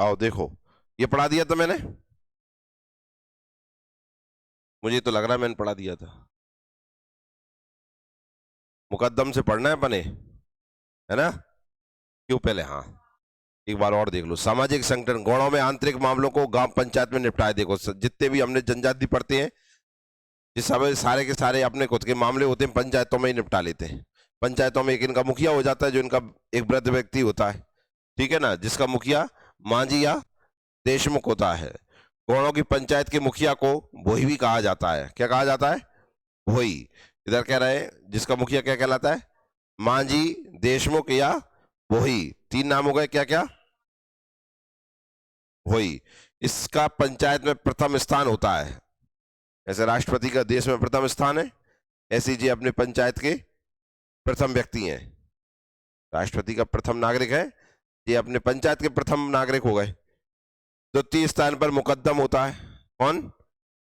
आओ देखो, ये पढ़ा दिया था मैंने, मुझे तो लग रहा है मैंने पढ़ा दिया था। मुकद्दम से पढ़ना है अपने, है ना? क्यों पहले, हाँ एक बार और देख लो। सामाजिक संगठन गौड़ों में आंतरिक मामलों को गांव पंचायत में निपटाए। देखो जितने भी हमने जनजाति पढ़ते हैं, जिस समय सारे के सारे अपने खुद के मामले होते हैं पंचायतों में ही निपटा लेते हैं। पंचायतों में एक इनका मुखिया हो जाता है, जो इनका एक वृद्ध व्यक्ति होता है, ठीक है ना, जिसका मुखिया मांझी या देशमुख होता है। गौड़ों की पंचायत के मुखिया को भोई भी कहा जाता है। क्या कहा जाता है? भोई। इधर कह रहे हैं जिसका मुखिया क्या कहलाता है? मांझी, देशमुख या भोई। तीन नाम हो गए, क्या क्या? भोई। इसका पंचायत में प्रथम स्थान होता है। ऐसे राष्ट्रपति का देश में प्रथम स्थान है, ऐसे जी अपने पंचायत के प्रथम व्यक्ति हैं। राष्ट्रपति का प्रथम नागरिक है, ये अपने पंचायत के प्रथम नागरिक हो गए। द्वितीय स्थान पर मुकद्दम होता है। कौन?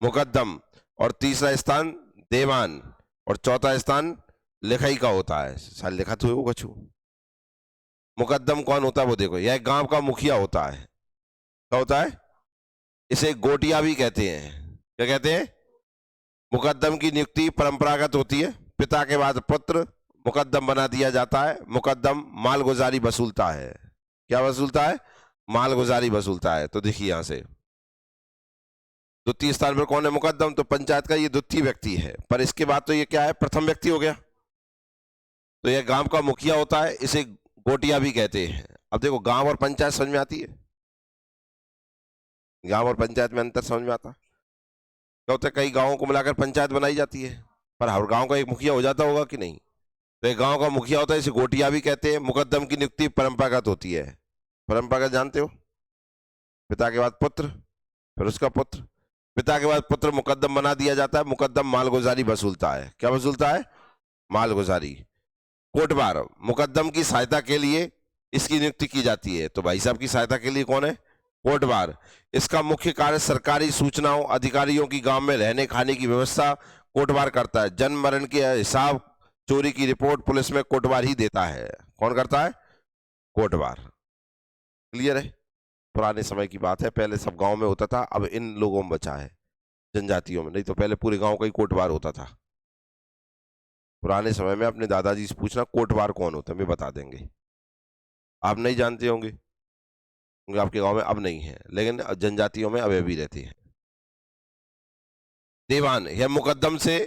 मुकद्दम। और तीसरा स्थान देवान, और चौथा स्थान लिखाई का होता है। साल लिखा तो वो कछु। मुकद्दम कौन होता है वो देखो, यह गांव का मुखिया होता है। क्या होता है? इसे गोटिया भी कहते हैं। क्या कहते हैं? मुकद्दम की नियुक्ति परंपरागत होती है, पिता के बाद पुत्र मुकद्दम बना दिया जाता है। मुकद्दम मालगुजारी वसूलता है। क्या वसूलता है? मालगुजारी वसूलता है। तो देखिए यहां से द्वितीय स्थान पर कौन है? मुकद्दम। तो पंचायत का ये द्वितीय व्यक्ति है, पर इसके बाद तो ये क्या है? प्रथम व्यक्ति हो गया। तो यह गांव का मुखिया होता है, इसे गोटिया भी कहते हैं। अब देखो गांव और पंचायत समझ में आती है? गांव और पंचायत में अंतर समझ में आता? क्या होता है, कई गांवों को मिलाकर पंचायत बनाई जाती है, पर हर गांव का एक मुखिया हो जाता होगा कि नहीं? तो एक गांव का मुखिया होता है, इसे गोटिया भी कहते हैं। मुकद्दम की नियुक्ति परंपरागत होती है। परंपरागत जानते हो? पिता के बाद पुत्र, फिर उसका पुत्र, पिता के बाद पुत्र मुकद्दम बना दिया जाता है। मुकद्दम मालगुजारी वसूलता है। क्या वसूलता है? मालगुजारी। कोटबार, मुकद्दम की सहायता के लिए इसकी नियुक्ति की जाती है। तो भाई साहब की सहायता के लिए कौन है? कोटबार। इसका मुख्य कार्य सरकारी सूचनाओं, अधिकारियों की गांव में रहने खाने की व्यवस्था कोटबार करता है। जन्म मरण के हिसाब, चोरी की रिपोर्ट पुलिस में कोटबार ही देता है। कौन करता है? कोटबार। क्लियर है? पुराने समय की बात है, पहले सब गांव में होता था, अब इन लोगों में बचा है, जनजातियों में। नहीं तो पहले पूरे गांव का ही कोटबार होता था। पुराने समय में अपने दादाजी से पूछना कोटबार कौन होता है, वे बता देंगे। आप नहीं जानते होंगे क्योंकि आपके गांव में अब नहीं है, लेकिन जनजातियों में अभी भी रहती है। दीवान, यह मुकद्दम से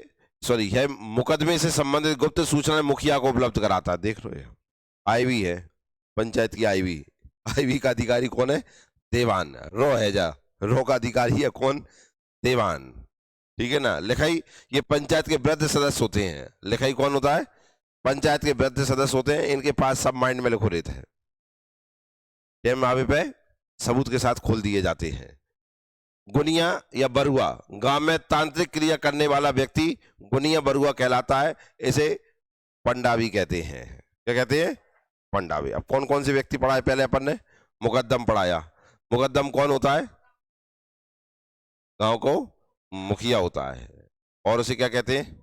यह मुकदमे से संबंधित गुप्त सूचना मुखिया को उपलब्ध कराता है। देख रहे हो, आईवी है पंचायत की। आईवी, आईवी का अधिकारी कौन है? देवान। रो है जा, रो का अधिकारी है कौन? देवान। ठीक है ना। लिखाई, ये पंचायत के वृद्ध सदस्य होते हैं। लिखाई कौन होता है? पंचायत के वृद्ध सदस्य होते हैं, इनके पास सब माइंड में लिखो रहते हैं, मावे पे सबूत के साथ खोल दिए जाते हैं। गुनिया या बरुआ, गांव में तांत्रिक क्रिया करने वाला व्यक्ति गुनिया बरुआ कहलाता है। इसे पंडा भी कहते हैं। क्या कहते हैं? पंडा भी। अब कौन कौन से व्यक्ति पढ़ाए पहले अपन ने? मुकद्दम पढ़ाया। मुकद्दम कौन होता है? गांव को मुखिया होता है, और उसे क्या कहते हैं?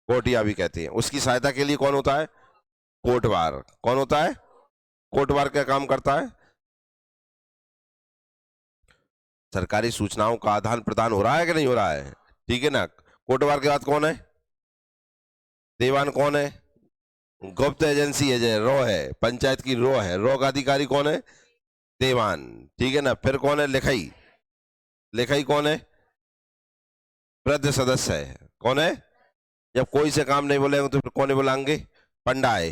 कोटिया भी कहते हैं। उसकी सहायता के लिए कौन होता है? कोटवार। कौन होता है? कोटवार क्या काम करता है? सरकारी सूचनाओं का आदान प्रदान हो रहा है कि नहीं हो रहा है? ठीक है ना। कोटवार के बाद कौन है? देवान कौन है? गुप्त एजेंसी है, रो है, पंचायत की रो है। रो का अधिकारी कौन है? देवान। ठीक है ना। फिर कौन है? लिखाई। लिखाई कौन है? वृद्ध सदस्य है। कौन है? जब कोई से काम नहीं बोलेंगे तो फिर कौन बोलेंगे? पंडा है,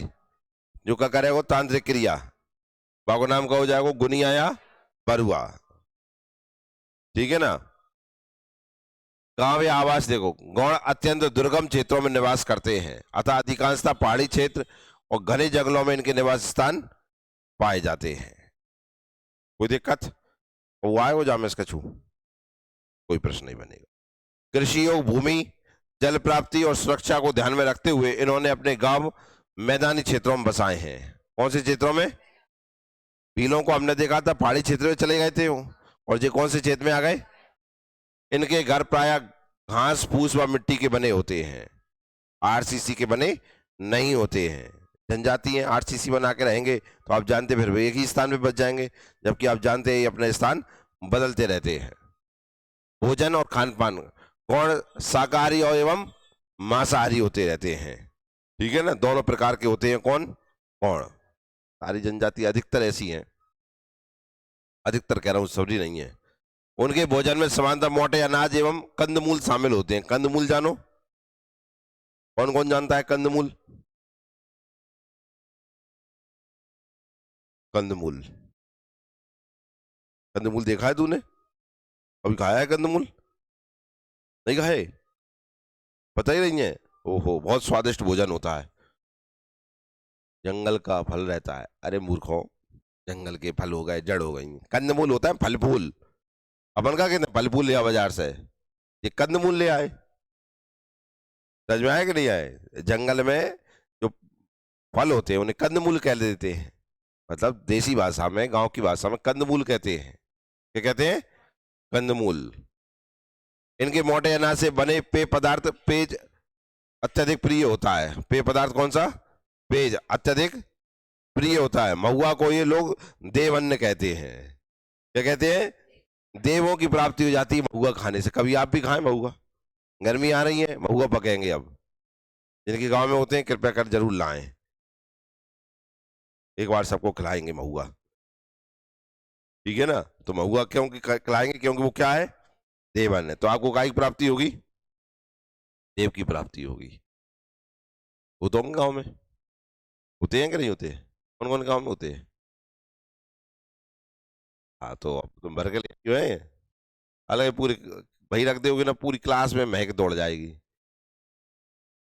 जो क्या करेगा? तांत्रिक क्रिया। बागो नाम का हो जाएगा गुनिया या बरुआ। ठीक है ना। गांव या आवास, देखो गौड़ अत्यंत दुर्गम क्षेत्रों में निवास करते हैं, अतः अधिकांशतः पहाड़ी क्षेत्र और घने जंगलों में इनके निवास स्थान पाए जाते हैं। कोई दिक्कत? वो आए वो जामे इसका छू, कोई प्रश्न नहीं बनेगा। कृषि योग भूमि, जल प्राप्ति और सुरक्षा को ध्यान में रखते हुए इन्होंने अपने गांव मैदानी क्षेत्रों में बसाए हैं। कौन से क्षेत्रों में? पीलों को हमने देखा था पहाड़ी क्षेत्र में चले गए थे, और ये कौन से क्षेत्र में आ गए? इनके घर प्राय घास फूस व मिट्टी के बने होते हैं, आरसीसी के बने नहीं होते हैं। जनजाति हैं, आरसीसी बना के रहेंगे तो आप जानते फिर एक ही स्थान पे बच जाएंगे, जबकि आप जानते हैं ये अपने स्थान बदलते रहते हैं। भोजन और खान पान, कौन शाकाहारी और एवं मांसाहारी होते रहते हैं, ठीक है ना, दोनों प्रकार के होते हैं। कौन कौन? सारी जनजाति अधिकतर ऐसी हैं, अधिकतर कह रहा हूं सभी नहीं है। उनके भोजन में समानता मोटे अनाज एवं कंदमूल शामिल होते हैं। कंदमूल जानो? कौन कौन जानता है कंदमूल? कंदमूल, कंदमूल देखा है तूने? कभी खाया है कंदमूल? नहीं खाए? पता ही नहीं है? ओहो, बहुत स्वादिष्ट भोजन होता है, जंगल का फल रहता है। अरे मूर्खों, जंगल के फल हो गए, जड़ हो गई, कंदमूल होता है फल फूल। अपन का कहते हैं फल फूल लिया बाजार से, ये कंदमूल ले आए। समझ में आए कि नहीं आए? जंगल में जो फल होते हैं उन्हें कंदमूल कह देते हैं, मतलब देसी भाषा में, गांव की भाषा में कंदमूल कहते हैं। क्या कहते हैं? कंदमूल। इनके मोटे अनाज से बने पेय पदार्थ पेज अत्यधिक प्रिय होता है। पेय पदार्थ कौन सा? पेज अत्यधिक प्रिय होता है। महुआ को ये लोग देवअन्न कहते हैं। क्या कहते हैं? देवों की प्राप्ति हो जाती है महुआ खाने से। कभी आप भी खाएं महुआ, गर्मी आ रही है, महुआ पकेंगे अब। जिनके गांव में होते हैं कृपया कर जरूर लाएं, एक बार सबको खिलाएंगे महुआ, ठीक है ना। तो महुआ क्यों खिलाएंगे? क्योंकि वो क्या है? देवन है। तो आपको काय की प्राप्ति होगी? देव की प्राप्ति होगी। वो तो गांव में होते हैं कि नहीं होते? कौन कौन गांव में होते हैं? हाँ, तो अब तुम भर के ले क्यों है? अलग पूरी वही रख दोगे ना, पूरी क्लास में महक दौड़ जाएगी,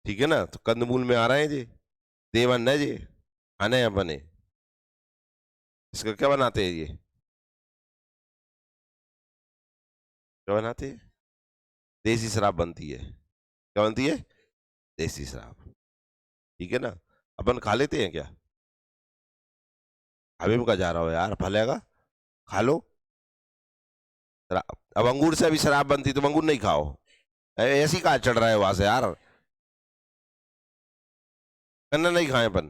ठीक है ना। तो कंदमूल में आ रहे हैं जी, देवन है जी, खाने हैं बने। इसका क्या बनाते हैं? ये क्या बनाते हैं? देसी शराब बनती है। क्या बनती है? देसी शराब, ठीक है ना। अपन खा लेते हैं क्या? हबीब का जा रहा हो यार, फलेगा, खा लो। अब अंगूर से अभी शराब बनती, तुम अंगूर नहीं खाओ? ऐसी कहा चढ़ रहा है वहां से यार। गन्ना नहीं खाए अपन?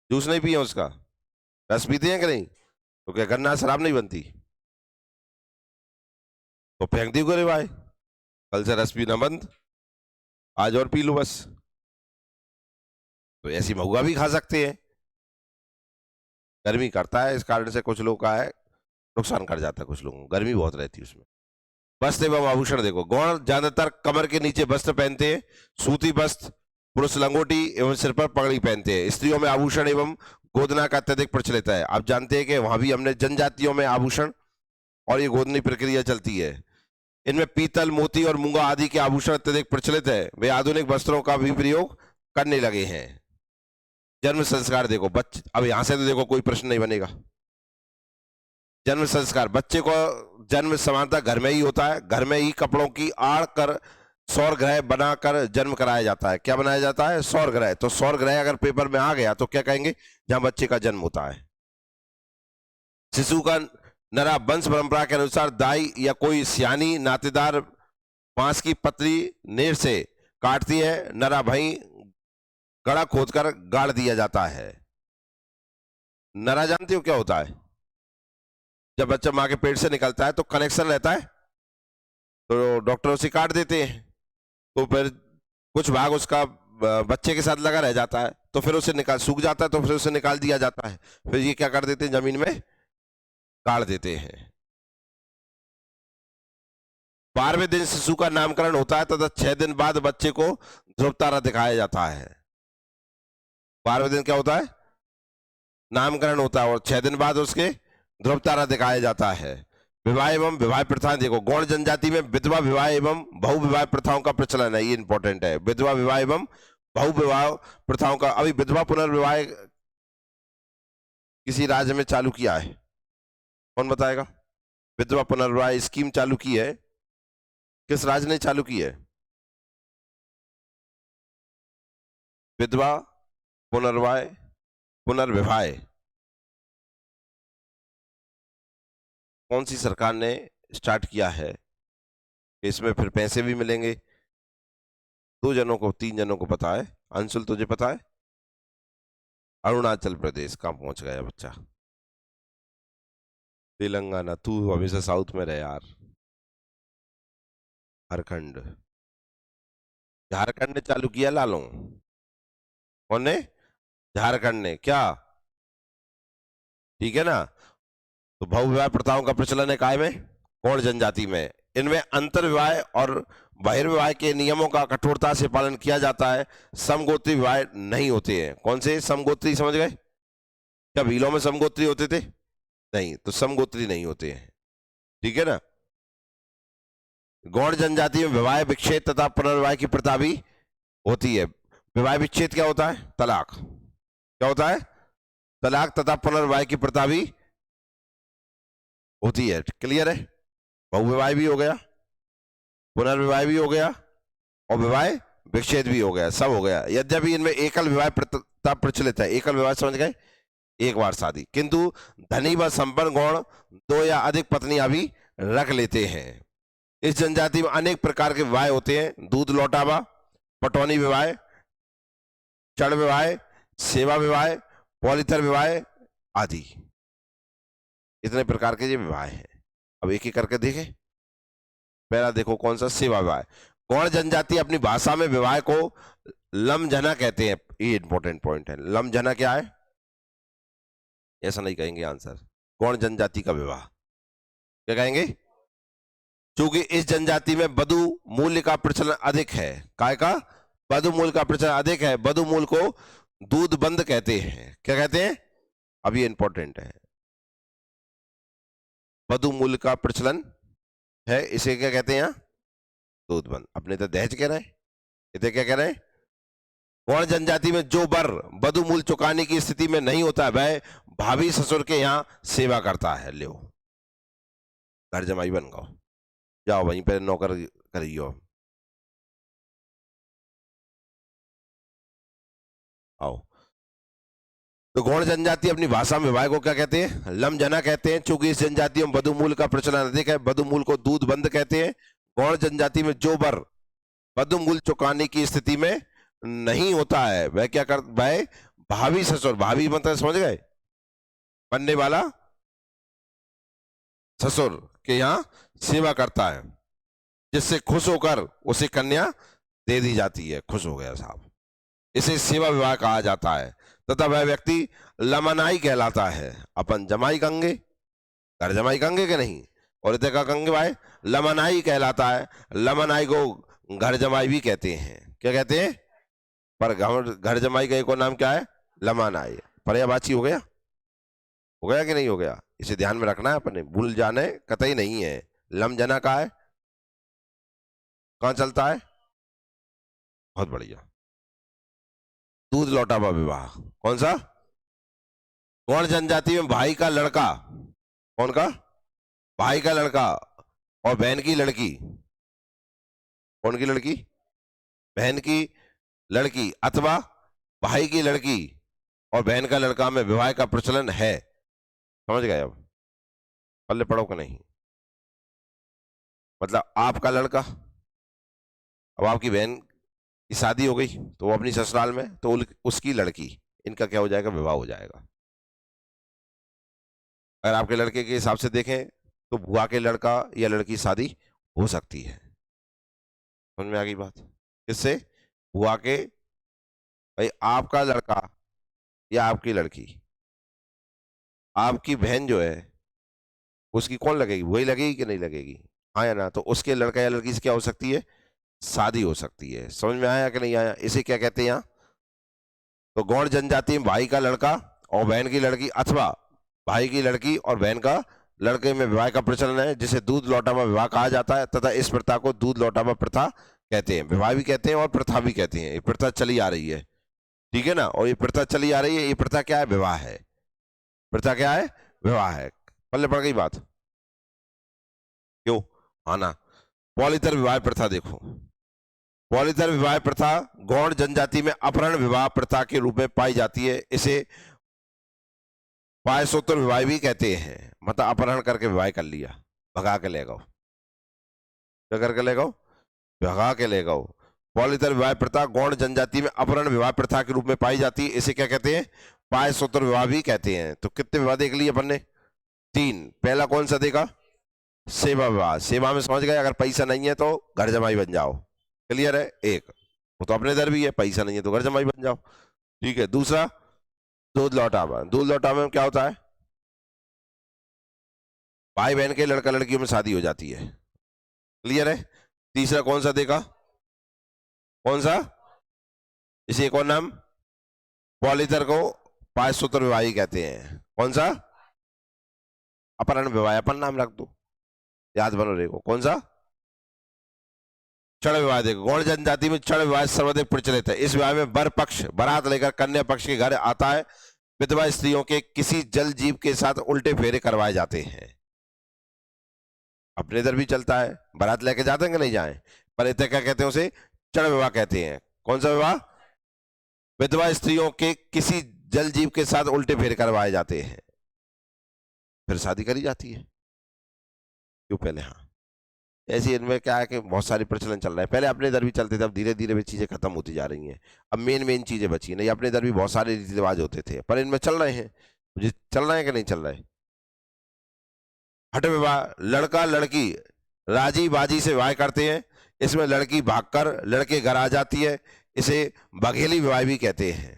जूस नहीं पिए उसका? रस पीते हैं कि नहीं? तो क्या गन्ना शराब नहीं बनती? तो फेंक दी रे भाई, कल से रस पीना बंद, आज और पी लो बस। तो ऐसी महुआ भी खा सकते हैं। गर्मी करता है, इस कारण से कुछ लोग का है नुकसान कर जाता है, कुछ लोगों को गर्मी बहुत रहती है उसमें। वस्त्र एवं आभूषण देखो, गौण ज्यादातर कमर के नीचे वस्त्र पहनते हैं, सूती वस्त्र, पुरुष लंगोटी एवं सिर पर पगड़ी पहनते हैं। स्त्रियों में आभूषण एवं गोदना का अत्यधिक प्रचलित है। आप जानते हैं कि वहां भी हमने जनजातियों में आभूषण और ये गोदनी प्रक्रिया चलती है। इनमें पीतल, मोती और मूंगा आदि के आभूषण अत्यधिक प्रचलित है। वे आधुनिक वस्त्रों का भी प्रयोग करने लगे हैं। जन्म संस्कार देखो, बच्चे, अब यहां से तो देखो कोई प्रश्न नहीं बनेगा। जन्म संस्कार, बच्चे को जन्म समानता घर में ही होता है। घर में ही कपड़ों की आड़ कर सौर ग्रह बनाकर जन्म कराया जाता है। क्या बनाया जाता है? सौर ग्रह। तो सौर ग्रह अगर पेपर में आ गया तो क्या कहेंगे? जहां बच्चे का जन्म होता है। शिशु का नरा वंश परंपरा के अनुसार दाई या कोई सियानी नातेदार बांस की पतली नेर से काटती है। नरा भई गड़ा खोदकर गाड़ दिया जाता है। नरा जानते हो क्या होता है? जब बच्चा माँ के पेट से निकलता है तो कनेक्शन रहता है, तो डॉक्टर उसे काट देते हैं, तो फिर कुछ भाग उसका बच्चे के साथ लगा रह जाता है, तो फिर उसे निकाल, सूख जाता है तो फिर उसे निकाल दिया जाता है। फिर ये क्या कर देते हैं? जमीन में गाड़ देते हैं। 12वें दिन शिशु का नामकरण होता है तथा 6 दिन बाद बच्चे को ध्रुव तारा दिखाया जाता है। 12वें दिन क्या होता है? नामकरण होता है, और 6 दिन बाद उसके ध्रुव तारा दिखाया जाता है। विवाह एवं विवाह प्रथाएं देखो, गौण जनजाति में विधवा विवाह एवं बहु विवाह प्रथाओं का प्रचलन है। ये इंपॉर्टेंट है, विधवा विवाह एवं बहु विवाह प्रथाओं का। अभी विधवा पुनर्विवाह किसी राज्य में चालू किया है? कौन बताएगा? विधवा पुनर्विवाह स्कीम चालू की है, किस राज्य ने चालू की है? विधवा पुनर्विवाह पुनर्विवाह कौन सी सरकार ने स्टार्ट किया है? इसमें फिर पैसे भी मिलेंगे। 2 जनों को, 3 जनों को पता है। अंशुल तुझे पता है? अरुणाचल प्रदेश कहाँ पहुंच गया बच्चा? तेलंगाना, तू हमेशा साउथ में रहे यार। झारखंड, झारखंड ने चालू किया लालू। कौन ने? झारखंड ने। क्या? ठीक है ना। तो बहु विवाह प्रथाओं का प्रचलन है काय में? गौड़ जनजाति में। इनमें अंतर विवाह और बहिर्विवाह के नियमों का कठोरता से पालन किया जाता है। समगोत्री विवाह नहीं होते हैं। कौन से समगोत्री, समझ गए? क्या भीलों में समगोत्री होते थे? नहीं, तो समगोत्री नहीं होते हैं। ठीक है ना। गौड़ जनजाति में विवाह विच्छेद तथा पुनर्विवाह की प्रथा भी होती है। विवाह विच्छेद क्या होता है? तलाक। क्या होता है? तलाक। तथा पुनर्विवाह की प्रथा भी होती है। क्लियर है? बहुविवाह भी हो गया, पुनर्विवाह भी हो गया, और विवाह विच्छेद भी हो गया, सब हो गया। यद्यपि इनमें एकल विवाह प्रथा प्रचलित है। एकल विवाह समझ गए? एक बार शादी। किंतु धनी व संपन्न गौड़ दो या अधिक पत्नियां भी रख लेते हैं। इस जनजाति में अनेक प्रकार के विवाह होते हैं। दूध लौटावा, पटौनी विवाह, चढ़ विवाह, सेवा विवाह, पॉलिथर विवाह आदि। इतने प्रकार के ये विवाह हैं। अब एक एक करके देखें। पहला देखो कौन सा? सेवा विवाह। गौड़ जनजाति अपनी भाषा में विवाह को लमझना कहते हैं। ये इंपॉर्टेंट पॉइंट है। लमझना क्या है? ऐसा नहीं कहेंगे आंसर। गौड़ जनजाति का विवाह क्या कहेंगे? क्योंकि इस जनजाति में बधु मूल्य का प्रचलन अधिक है। काय का? बधु मूल्य का प्रचलन अधिक है। बधु मूल्य को दूध बंद कहते हैं। क्या कहते हैं? अब ये इंपॉर्टेंट है। बधु मूल्य का प्रचलन है, इसे क्या कहते हैं? यहाँ दूध बंद। अपने तो दहेज कह रहे हैं, इसे क्या कह रहे हैं? गौड़ जनजाति में जो बर बधु मूल्य चुकाने की स्थिति में नहीं होता, वह भाभी ससुर के यहाँ सेवा करता है। लो, घर जमाई बन गो, जाओ वहीं पे नौकर करियो। आओ। तो गौड़ जनजाति अपनी भाषा में विवाह को क्या कहते हैं? लमझना कहते हैं। चूंकि इस जनजाति में बधु मूल्य का प्रचलन अधिक है, बधु मूल्य को दूध बंद कहते हैं। गौड़ जनजाति में जो बर बधु मूल्य चुकाने की स्थिति में नहीं होता है, वह क्या कर, वह भाभी ससुर, भाभी मतलब समझ गए? बनने वाला ससुर के यहाँ सेवा करता है, जिससे खुश होकर उसे कन्या दे दी जाती है। खुश हो गया साहब, इसे सेवा विवाह कहा जाता है। तथा वह व्यक्ति लमनाई कहलाता है। अपन जमाई कंगे, घर जमाई कंगे के नहीं, और इधर का कंगे भाई लमनाई कहलाता है। लमनाई को घर जमाई भी कहते हैं। क्या कहते हैं? पर घर जमाई का एक और नाम क्या है? लमनाई। पर्यायवाची हो गया? हो गया कि नहीं हो गया? इसे ध्यान में रखना है, अपने भूल जाने कतई नहीं है। लमजना का है, कहां चलता है? बहुत बढ़िया। दूध लौटावा विवाह कौन सा? गौड़ जनजाति में भाई का लड़का, कौन का? भाई का लड़का और बहन की लड़की। कौन की लड़की? बहन की लड़की, अथवा भाई की लड़की और बहन का लड़का में विवाह का प्रचलन है। समझ गए? अब पल्ले पड़ो कि नहीं? मतलब आपका लड़का, अब आपकी बहन की शादी हो गई तो वो अपनी ससुराल में, तो उसकी लड़की, इनका क्या हो जाएगा? विवाह हो जाएगा। अगर आपके लड़के के हिसाब से देखें तो बुआ के लड़का या लड़की शादी हो सकती है। समझ में आ गई बात? किससे? बुआ के, भाई आपका लड़का या आपकी लड़की, आपकी बहन जो है उसकी कौन लगेगी? वही लगेगी कि नहीं लगेगी? हाँ या ना? तो उसके लड़का या लड़की से क्या हो सकती है? शादी हो सकती है। समझ में आया कि नहीं आया? इसे क्या कहते हैं यहाँ? तो गौड़ जनजाति में भाई का लड़का और बहन की लड़की, अथवा भाई की लड़की और बहन का लड़के में विवाह का प्रचलन है, जिसे दूध लौटावा विवाह कहा जाता है। तथा इस प्रथा को दूध लौटावा प्रथा कहते हैं। विवाह भी कहते हैं और प्रथा भी कहते हैं। ये प्रथा चली आ रही है, ठीक है ना। और ये प्रथा चली आ रही है। ये प्रथा क्या है? विवाह है। प्रथा क्या है? विवाह है। पल्ले पड़ गई बात? क्यों? हाँ ना। पॉलिथर विवाह प्रथा देखो। पॉलिथर विवाह प्रथा गौड़ जनजाति में अपहरण विवाह प्रथा के रूप में पाई जाती है। इसे पायसोत्तर विवाह भी कहते हैं। मतलब अपहरण करके विवाह कर लिया, भगा के ले गो। क्या करके ले गो? भगा के ले गो। पॉलिथर विवाह प्रथा गौड़ जनजाति में अपहरण विवाह प्रथा के रूप में पाई जाती है। इसे क्या कहते हैं? पाय सूत्र विवाह भी कहते हैं। तो कितने विवाह देख लिए अपन ने? 3। पहला कौन सा देखा? सेवा विवाह। सेवा में समझ गए, अगर पैसा नहीं है तो घर जमाई बन जाओ। क्लियर है? एक वो तो अपने इधर भी है, पैसा नहीं है तो घर जमाई बन जाओ। ठीक है। दूसरा दूध लौटावा। दूध लौटावे में क्या होता है? भाई बहन के लड़का लड़कियों में शादी हो जाती है। क्लियर है? तीसरा कौन सा देखा? कौन सा? इसे एक और नाम पॉलितर को पायसूत्र विवाही कहते हैं। कौन सा? अपहरण विवाह। अपन नाम रख दो, याद बनो रहेगा। कौन सा? क्षण विवाह। देखो, गौड़ जनजाति में क्षण विवाह सर्वाधिक प्रचलित है। इस विवाह में वर पक्ष बारात लेकर कन्या पक्ष के घर आता है। विधवा स्त्रियों के किसी जल जीव के साथ उल्टे फेरे करवाए जाते हैं। अपने इधर भी चलता है, बारात लेके जाते हैं कि नहीं जाए, पर इतने क्या कहते हैं उसे? क्षण विवाह कहते हैं। कौन सा विवाह? विधवा स्त्रियों के किसी जल जीव के साथ उल्टे फेरे करवाए जाते हैं, फिर शादी करी जाती है। क्यों? पहले हाँ, ऐसे इनमें क्या है कि बहुत सारी प्रचलन चल रहा है। पहले अपने इधर भी चलते थे, अब धीरे धीरे वे चीजें खत्म होती जा रही हैं। अब मेन चीजें बची नहीं। अपने इधर भी बहुत सारे रीति रिवाज होते थे, पर इनमें चल रहे हैं। मुझे चल रहे हैं कि नहीं चल रहे? हठ विवाह। लड़का लड़की राजी बाजी से विवाह करते हैं। इसमें लड़की भागकर लड़के घर आ जाती है। इसे बघेली विवाह भी कहते हैं।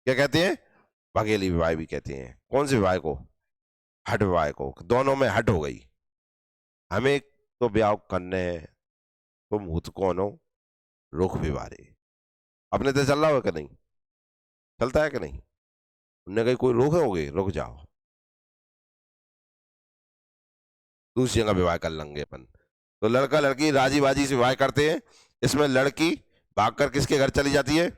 क्या कहते हैं? बघेली विवाह भी कहते हैं। कौन से विवाह को? हठ विवाह को। दोनों में हट हो गई, हमें तो ब्याह करने हैं, तुम हुत कौन हो रुख विवारे। अपने तो चल रहा हो कि नहीं? चलता है कि नहीं? उनने कहीं कोई रोक होगे, रुक जाओ, दूसरी जगह विवाह कर लेंगे अपन। तो लड़का लड़की राजी बाजी से विवाह करते हैं। इसमें लड़की भागकर किसके घर चली जाती है?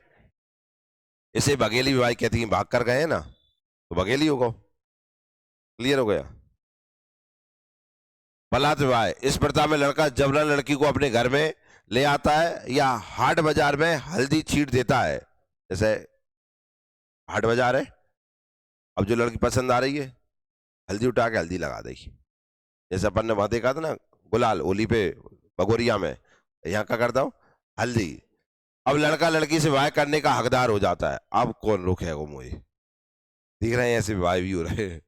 इसे बघेली विवाह कहती है। भाग कर गए ना तो बघेली होगा। क्लियर हो गया? बलात् विवाह। इस प्रथा में लड़का जबरन लड़की को अपने घर में ले आता है या हाट बाजार में हल्दी छीट देता है। जैसे हाट बाजार है, अब जो लड़की पसंद आ रही है, हल्दी उठा के हल्दी लगा देगी। जैसे अपन ने वहां देखा था ना, गुलाल होली पे भगोरिया में, यहाँ क्या करता हूँ? हल्दी। अब लड़का लड़की से विवाह करने का हकदार हो जाता है। अब कौन रोकेगा मुझे? दिख रहे हैं ऐसे विवाह भी हो रहे हैं।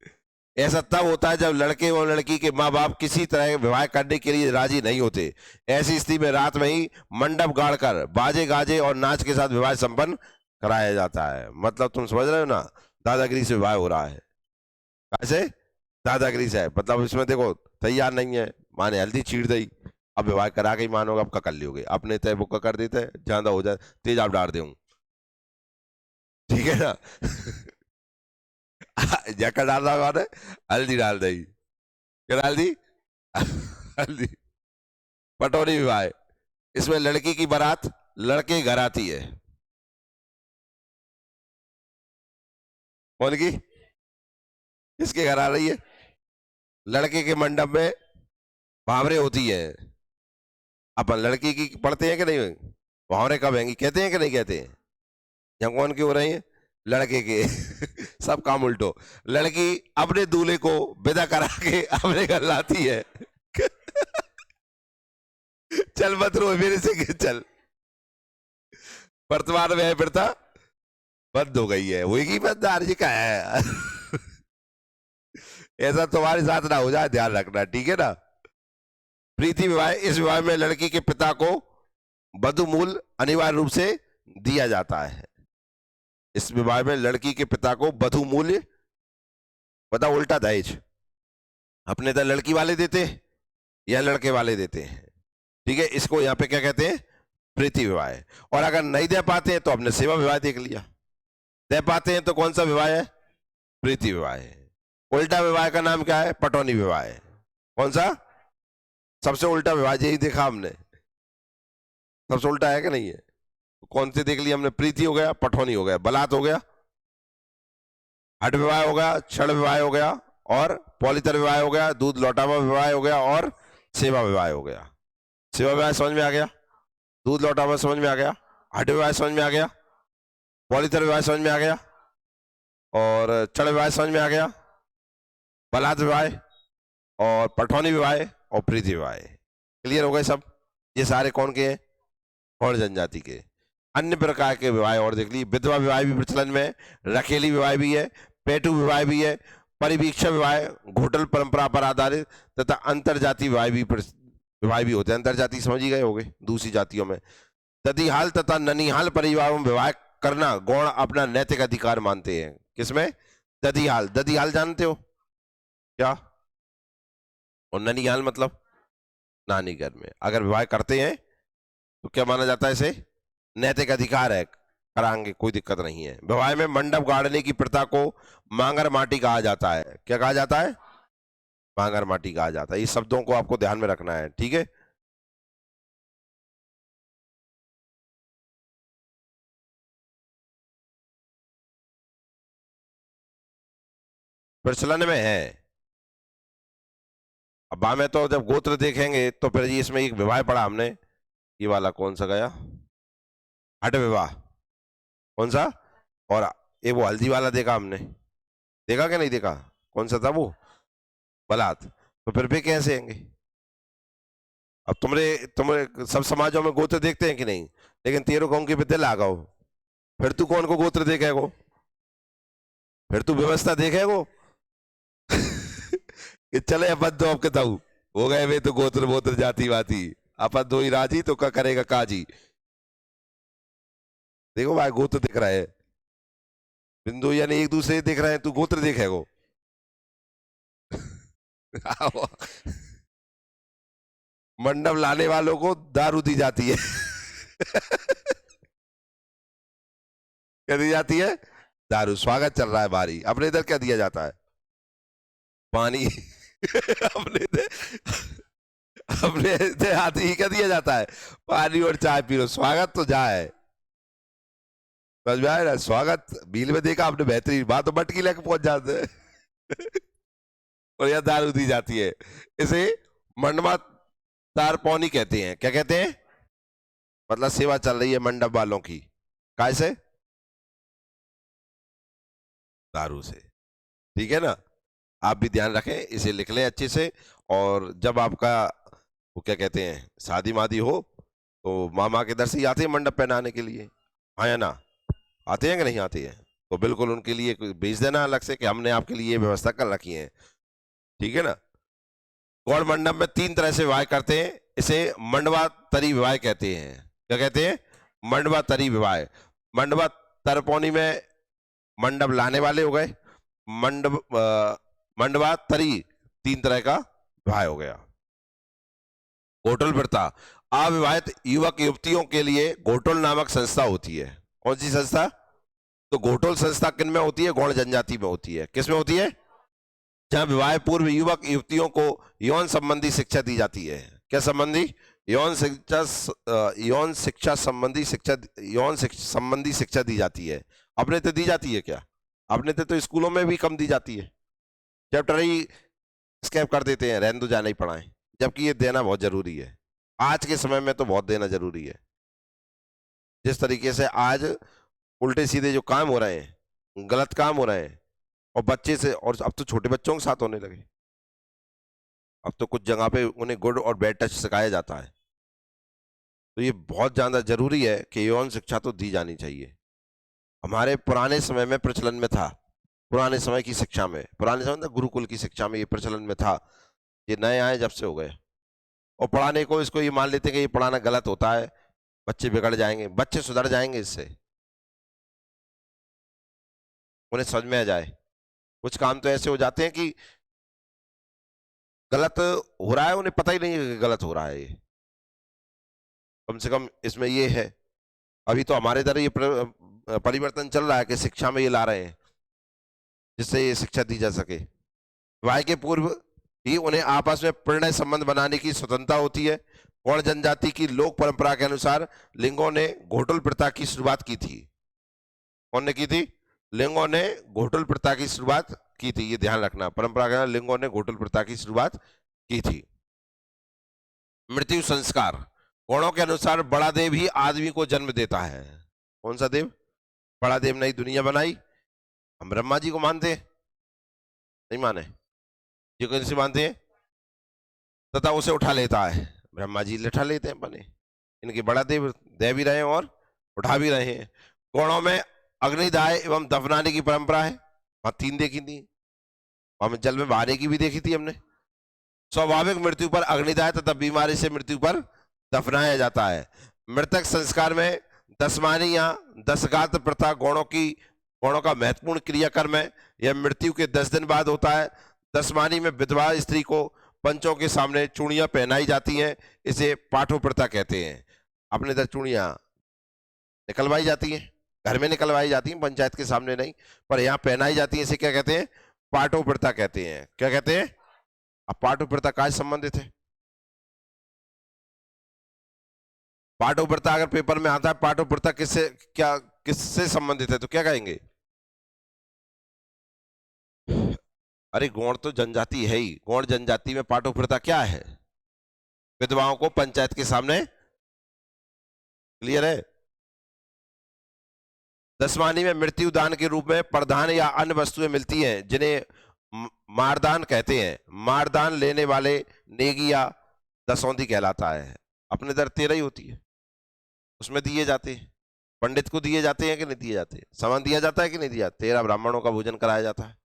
ऐसा तब होता है जब लड़के और लड़की के माँ बाप किसी तरह के विवाह करने के लिए राजी नहीं होते। ऐसी स्थिति में रात में ही मंडप गाड़कर बाजे गाजे और नाच के साथ विवाह संपन्न कराया जाता है। मतलब तुम समझ रहे हो ना, दादागिरी से विवाह हो रहा है। कैसे? दादागिरी से है। मतलब इसमें देखो, तैयार नहीं है, माने हल्दी छीड़ दी, अब विवाह करा के ही मानोगे, अब ककर लियोगे। अपने तय बुक कर देते हैं, ज्यादा हो जाए तेज आप डाल दे, ठीक है ना? जैकेट डाल रहा है, हल्दी डाल दी। क्या डाल दी? हल्दी। पटोरी विवाह। इसमें लड़की की बारात लड़के घर आती है। कौन की? किसके घर आ रही है? लड़के के मंडप में भावरे होती है। अपन लड़की की पढ़ते हैं कि नहीं? भावरे कब हैंगी, कहते हैं कि नहीं कहते हैं? यहाँ कौन की हो रही है? लड़के के। सब काम उल्टो। लड़की अपने दूल्हे को विदा करा के अपने घर लाती है। चल मत रो मेरे से, चल। वर्तमान में प्रथा बंद हो गई है। वही की बंदार जी का है। ऐसा तुम्हारे साथ ना हो जाए, ध्यान रखना, ठीक है ना? प्रीति विवाह। इस विवाह में लड़की के पिता को वधु मूल अनिवार्य रूप से दिया जाता है। इस विवाह में लड़की के पिता को वधु मूल्य, बता उल्टा दहेज, अपने तो लड़की वाले देते हैं या लड़के वाले देते हैं। ठीक है, इसको यहाँ पे क्या कहते हैं? प्रीति विवाह। और अगर नहीं दे पाते हैं तो अपने सेवा विवाह देख लिया। दे पाते हैं तो कौन सा विवाह है? प्रीति विवाह है। उल्टा विवाह का नाम क्या है? पटौनी विवाह है। कौन सा? सबसे उल्टा विवाह यही देखा हमने। सबसे उल्टा है कि नहीं है? तो कौन से देख लिया हमने? प्रीति हो गया, पटौनी हो गया, बलात् हो गया, हठ विवाह हो गया, क्षण विवाह हो गया, और पॉलितर विवाह हो गया, दूध लौटावा विवाह हो गया, और सेवा विवाह हो गया। सेवा विवाह समझ में आ गया, दूध लौटावा समझ में आ गया, हठ विवाह समझ में आ गया, पॉलितर विवाह समझ में आ गया, और क्षण विवाह समझ में आ गया, बलात् विवाह और पटौनी विवाह और प्रीति विवाह। क्लियर हो गए सब? ये सारे कौन के हैं? गौड़ जनजाति के। अन्य प्रकार के विवाह और देख लीजिए, विधवा विवाह भी प्रचलन में है, रखेली विवाह भी है, पेटू विवाह भी है, परिवीक्षा विवाह, घोटल परंपरा पर आधारित तथा अंतरजातीय विवाह भी होते हैं। अंतरजातीय समझ ही गए होंगे, दूसरी जातियों में। ददीहाल तथा ननिहाल परिवारों में विवाह करना गौण अपना नैतिक अधिकार मानते हैं। किसमें? ददीहाल। ददीहाल जानते हो क्या? और ननिहाल मतलब नानी घर में अगर विवाह करते हैं तो क्या माना जाता है? इसे नैतिक अधिकार है, कराएंगे, कोई दिक्कत नहीं है। विवाह में मंडप गाड़ने की प्रथा को मांगर माटी कहा जाता है। क्या कहा जाता है? मांगर माटी कहा जाता है। ये शब्दों को आपको ध्यान में रखना है, ठीक है। प्रचलन में है। अब बाद में तो जब गोत्र देखेंगे तो फिर ये इसमें एक विवाह पढ़ा हमने, ये वाला कौन सा गया? हट विवाह। कौन सा? और एक वो हल्दी वाला देखा हमने, देखा क्या नहीं देखा? कौन सा था वो? बलात। तो फिर भी कैसे आएंगे? अब तुम्हारे सब समाजों में गोत्र देखते हैं कि नहीं? लेकिन तेरे कौन की विद्या लगाओ, फिर तू कौन को गोत्र देखेगो? फिर तू व्यवस्था देखेगो? कि चले अपन दो आपके ताऊ हो गए वे तो गोत्र बोत्र जाति वाती, अपन दो ही राजी तो क्या करेगा काजी। देखो भाई गोत्र दिख रहा है, बिंदु यानी एक दूसरे दिख रहे हैं, तू गोत्र देखेगो? मंडप लाने वालों को दारू दी जाती है। क्या दी जाती है? दारू। स्वागत चल रहा है भारी, अपने इधर क्या दिया जाता है? पानी। अपने अपने देहाती ही क्या दिया जाता है? पानी और चाय पी लो, स्वागत तो जाए। समझ में आया ना? स्वागत बिल में देखा आपने, बेहतरीन बात, तो मटकी लेके पहुंच जाते हैं। और यह दारू दी जाती है। इसे मंडपा तारपौनी कहते हैं। क्या कहते हैं? मतलब सेवा चल रही है मंडप वालों की, कैसे? दारू से। ठीक है ना? आप भी ध्यान रखें, इसे लिख लें अच्छे से। और जब आपका वो क्या कहते हैं शादी मादी हो तो मामा के दर से ही आते हैं मंडप पहनाने के लिए, हाँ या ना? आते हैं कि नहीं आते हैं? तो बिल्कुल उनके लिए भेज देना अलग से कि हमने आपके लिए ये व्यवस्था कर रखी है, ठीक है ना। गौड़ मंडप में 3 तरह से विवाह करते हैं। इसे मंडवा तरी विवाह कहते हैं। क्या कहते हैं? मंडवा तरी विवाह। मंडवा तरपौनी में मंडप लाने वाले हो गए, मंडवा तरी 3 तरह का विवाह हो गया। घोटल प्रथा, अविवाहित युवक युवतियों के लिए घोटल नामक संस्था होती है। कौन सी संस्था? तो घोटल संस्था किन में होती है? गौड़ जनजाति में होती है। किस में होती है? जहां विवाह पूर्व युवक युवतियों को यौन संबंधी शिक्षा दी जाती है। क्या संबंधी? यौन शिक्षा संबंधी शिक्षा, संबंधी शिक्षा दी जाती है। अपने तो दी जाती है क्या? अपने तो स्कूलों में भी कम दी जाती है, चैप्टर ही स्कैप कर देते हैं, रहने दो, जाना ही पढ़ाएं। जबकि ये देना बहुत जरूरी है, आज के समय में तो बहुत देना जरूरी है। जिस तरीके से आज उल्टे सीधे जो काम हो रहे हैं, गलत काम हो रहे हैं, और बच्चे से, और अब तो छोटे बच्चों के साथ होने लगे। अब तो कुछ जगह पे उन्हें गुड और बैड टच सिखाया जाता है। तो ये बहुत ज्यादा जरूरी है कि यौन शिक्षा तो दी जानी चाहिए। हमारे पुराने समय में प्रचलन में था, पुराने समय की शिक्षा में, पुराने समय में गुरुकुल की शिक्षा में ये प्रचलन में था। ये नए आए जब से हो गए, और पढ़ाने को इसको ये मान लेते हैं कि ये पढ़ाना गलत होता है, बच्चे बिगड़ जाएंगे। बच्चे सुधर जाएंगे इससे, उन्हें समझ में आ जाए। कुछ काम तो ऐसे हो जाते हैं कि गलत हो रहा है, उन्हें पता ही नहीं है कि गलत हो रहा है। ये कम से कम इसमें ये है। अभी तो हमारे इधर ये परिवर्तन चल रहा है कि शिक्षा में ये ला रहे हैं जिससे ये शिक्षा दी जा सके। विवाह के पूर्व ही उन्हें आपस में प्रणय संबंध बनाने की स्वतंत्रता होती है। गौड़ जनजाति की लोक परंपरा के अनुसार लिंगों ने घोटल प्रथा की शुरुआत की थी। कौन ने की थी? लिंगों ने घोटल प्रथा की शुरुआत की थी। ये ध्यान रखना, परंपरा के अनुसार लिंगों ने घोटल प्रथा की शुरुआत की थी। मृत्यु संस्कार, गौड़ों के अनुसार बड़ा देव ही आदमी को जन्म देता है। कौन सा देव? बड़ा देव नई दुनिया बनाई। हम ब्रह्मा जी को मानते हैं? नहीं माने। ये कौन से मानते हैं? तथा उसे उठा लेता है। ब्रह्मा जी उठा लेते हैं बने। इनके बड़ा देव, देव भी रहे और उठा भी रहे हैं। गौड़ों में अग्निदाह एवं दफनाने की परंपरा है, वहां 3 देखी थी, वहां जल में बहाने की भी देखी थी हमने। स्वाभाविक मृत्यु पर अग्निदाह तथा बीमारी से मृत्यु पर दफनाया जाता है। मृतक संस्कार में दसमानी या दसगात्र प्रथा गौणों का महत्वपूर्ण क्रियाकर्म है। यह मृत्यु के 10 दिन बाद होता है। दसमानी में विधवा स्त्री को पंचों के सामने चूड़ियां पहनाई जाती हैं, इसे पाठो प्रथा कहते हैं। अपने इधर चूड़ियां निकलवाई जाती हैं, घर में निकलवाई जाती हैं, पंचायत के सामने नहीं, पर यहाँ पहनाई जाती है, इसे क्या कहते हैं? पाठो प्रथा कहते हैं। क्या कहते हैं? अब पाठो प्रथा का संबंधित है। पाठो प्रथा अगर पेपर में आता है, पाठो प्रथा किससे संबंधित है तो क्या कहेंगे? अरे गौड़ तो जनजाति है ही, गौड़ जनजाति में पाठो प्रथा क्या है? विधवाओं को पंचायत के सामने, क्लियर है? दसवानी में मृत्यु दान के रूप में प्रधान या अन्य वस्तुएं मिलती हैं, जिन्हें मारदान कहते हैं। मारदान लेने वाले नेगी या दसौंधी कहलाता है। अपने इधर 13 ही होती है, उसमें दिए जाते हैं। पंडित को दिए जाते हैं कि नहीं दिए जाते? सामान दिया जाता है कि नहीं दिया? 13 ब्राह्मणों का भोजन कराया जाता है,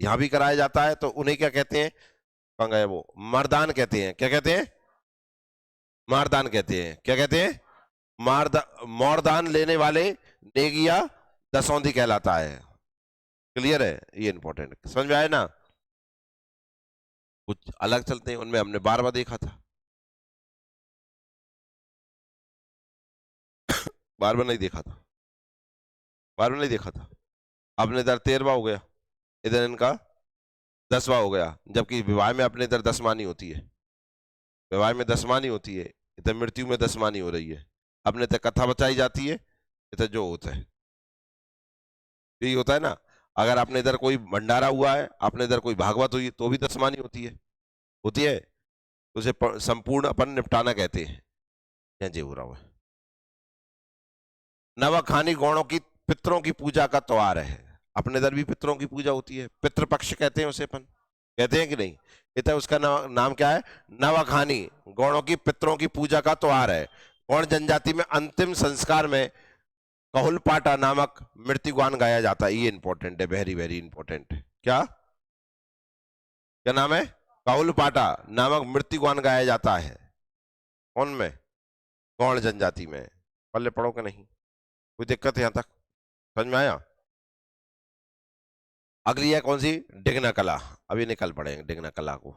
यहां भी कराया जाता है। तो उन्हें क्या कहते हैं? वो मरदान कहते हैं। क्या कहते हैं? मारदान कहते हैं। क्या कहते हैं? मोरदान लेने वाले नेगिया दसौंधी कहलाता है। क्लियर है? ये इंपॉर्टेंट, समझ में आया ना? कुछ अलग चलते हैं, उनमें हमने बार बार देखा था, बार बार नहीं देखा था, बार बार नहीं देखा था। अपने इधर 13वां हो गया, इधर इनका 10वां हो गया, जबकि विवाह में अपने इधर दसमानी होती है, विवाह में दसमानी होती है, इधर मृत्यु में दसमानी हो रही है। अपने इधर कथा बचाई जाती है, इधर जो होता है यही होता है ना। अगर आपने इधर कोई भंडारा हुआ है, आपने इधर कोई भागवत हुई, तो भी दसमानी होती है, होती है। तो उसे संपूर्ण अपन निपटाना कहते हैं। क्या जी हो रहा है? नवाखानी गौड़ों की पितरों की पूजा का त्योहार है। अपने इधर भी पितरों की पूजा होती है, पितृपक्ष कहते हैं उसे, अपन कहते हैं कि नहीं? इधर उसका नाम क्या है? नवाखानी गौड़ों की पितरों की पूजा का त्योहार है। गौड़ जनजाति में अंतिम संस्कार में कहुलपाटा नामक मृत्युगान गाया जाता है। ये इंपॉर्टेंट है, वेरी वेरी इंपॉर्टेंट। क्या क्या नाम है? कहुलपाटा नामक मृत्युगान गाया जाता है। कौन में? गौड़ जनजाति में। पल्ले पढ़ो कि नहीं? कोई दिक्कत है यहां तक? समझ में आया? अगली है कौन सी? डिग्ना कला। अभी निकल पड़ेंगे डिग्ना कला को।